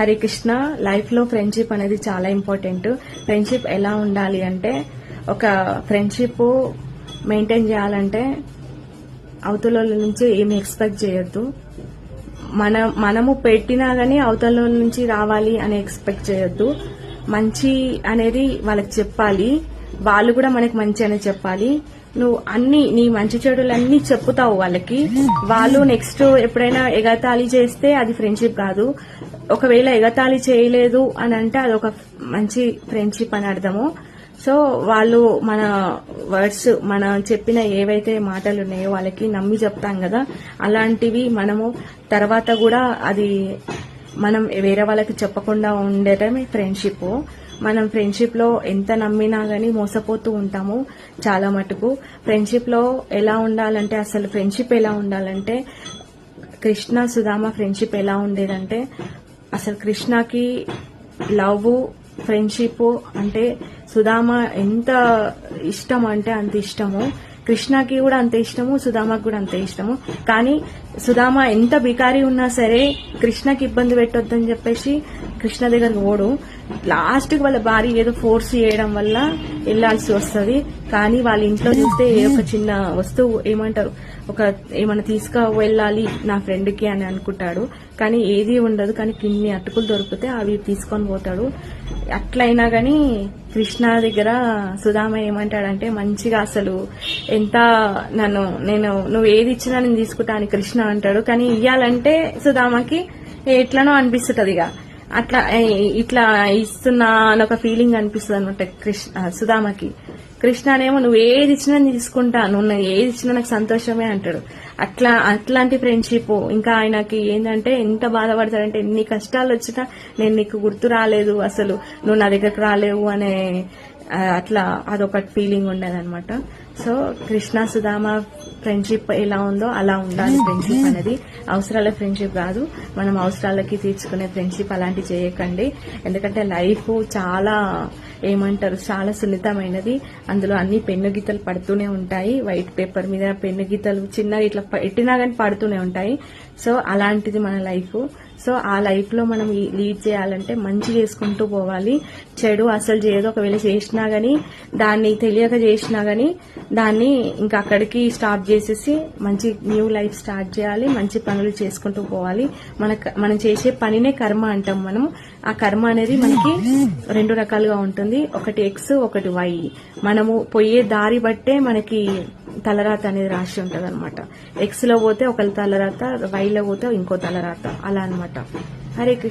Hare Krishna. Life లో friendship అనేది చాలా ఇంపార్టెంట్. ఫ్రెండ్షిప్ ఎలా ఉండాలి అంటే, ఒక ఫ్రెండ్షిప్ మెయింటైన్ చేయాలంటే అవతల నుంచి ఏమి ఎక్స్పెక్ట్ చేయొద్దు. మనము పెట్టినా గానీ అవతల నుంచి రావాలి అని ఎక్స్పెక్ట్ చేయొద్దు. మంచి అనేది వాళ్ళకి చెప్పాలి, వాళ్ళు కూడా మనకి మంచి అనేది చెప్పాలి. నువ్వు నీ మంచి చెడులన్నీ చెప్పుతావు వాళ్ళకి, వాళ్ళు నెక్స్ట్ ఎప్పుడైనా ఎగతాళి చేస్తే అది ఫ్రెండ్షిప్ కాదు. ఒకవేళ ఎగతాళి చేయలేదు అని అంటే అదొక మంచి ఫ్రెండ్షిప్ అని అర్థము. సో వాళ్ళు మన వర్డ్స్, మనం చెప్పిన ఏవైతే మాటలు ఉన్నాయో వాళ్ళకి నమ్మి చెప్తాం కదా, అలాంటివి మనము తర్వాత కూడా అది మనం వేరే వాళ్ళకి చెప్పకుండా ఉండటమే ఫ్రెండ్షిప్. మనం ఫ్రెండ్షిప్ లో ఎంత నమ్మినా గానీ మోసపోతూ ఉంటాము చాలా మటుకు. ఫ్రెండ్షిప్ లో ఎలా ఉండాలంటే, అసలు ఫ్రెండ్షిప్ ఎలా ఉండాలంటే, కృష్ణ సుధామ ఫ్రెండ్షిప్ ఎలా ఉండేదంటే, అసలు కృష్ణకి లవ్ ఫ్రెండ్షిప్ అంటే సుధామ ఎంత ఇష్టం అంటే అంత ఇష్టము. కృష్ణకి కూడా అంత ఇష్టము, సుధామకు కూడా అంత ఇష్టము. కానీ సుధామ ఎంత బికారి ఉన్నా సరే కృష్ణకి ఇబ్బంది పెట్టొద్దని చెప్పేసి కృష్ణ దగ్గరకు ఓడు. లాస్ట్ కి వాళ్ళ భార్య ఏదో ఫోర్స్ చేయడం వల్ల వెళ్లాల్సి వస్తుంది. కానీ వాళ్ళ ఇంట్లో చూస్తే ఒక చిన్న వస్తువు ఏమంటారు, ఏమైనా తీసుకు వెళ్ళాలి నా ఫ్రెండ్ కి అని అనుకుంటాడు. కానీ ఏది ఉండదు. కానీ కిన్ని అటుకులు దొరికితే అవి తీసుకొని పోతాడు. అట్లయినా గాని కృష్ణ దగ్గర సుధామ ఏమంటాడంటే, మంచిగా అసలు ఎంత నువ్వు ఏది ఇచ్చినా నేను తీసుకుంటా అని కృష్ణ అంటాడు. కానీ ఇయ్యాలంటే సుధామకి ఎట్లనో అనిపిస్తుంటది. ఇట్లా ఇస్తున్నా అని ఒక ఫీలింగ్ అనిపిస్తుంది అనమాట సుధామకి. కృష్ణనేమో నువ్వు ఏది ఇచ్చినా తీసుకుంటా, నువ్వు ఏది ఇచ్చినా నాకు సంతోషమే అంటాడు. అట్లాంటి ఫ్రెండ్షిప్. ఇంకా ఆయనకి ఏంటంటే ఎంత బాధపడతాడంటే, ఎన్ని కష్టాలు వచ్చినా నేను నీకు గుర్తు రాలేదు, అసలు నువ్వు నా దగ్గరకు రాలేవు అనే అట్లా అదొక ఫీలింగ్ ఉండేదన్నమాట. సో కృష్ణ సుధామ ఫ్రెండ్షిప్ ఎలా ఉందో అలా ఉండాలి ఫ్రెండ్షిప్ అనేది. అవసరాల ఫ్రెండ్షిప్ కాదు, మనం అవసరాలకి తీర్చుకునే ఫ్రెండ్షిప్ అలాంటి చేయకండి. ఎందుకంటే లైఫ్ చాలా చాలా సున్నితమైనది. అందులో అన్ని పెన్ను గీతలు పడుతూనే ఉంటాయి. వైట్ పేపర్ మీద పెన్ను గీతలు చిన్నగా ఇట్లా పెట్టినా కానీ పడుతూనే ఉంటాయి. సో అలాంటిది మన లైఫ్. సో ఆ లైఫ్ లో మనం లీడ్ చేయాలంటే మంచి చేసుకుంటూ పోవాలి. చెడు అసలు చేయదు. ఒకవేళ చేసినా గానీ, దాన్ని తెలియక చేసినా గానీ దాన్ని ఇంకా అక్కడికి స్టాప్ చేసేసి మంచి న్యూ లైఫ్ స్టార్ట్ చేయాలి. మంచి పనులు చేసుకుంటూ పోవాలి. మనం చేసే పనినే కర్మ అంటాం మనం. ఆ కర్మ అనేది మనకి రెండు రకాలుగా ఉంటుంది. ఒకటి ఎక్స్, ఒకటి వై. మనము పోయే దారి బట్టే మనకి తలరాత అనేది రాసి ఉంటది అనమాట. ఎక్స్ లో పోతే ఒక తలరాత, వై లో పోతే ఇంకో తలరాత, అలా అనమాట. హరే కృష్ణ.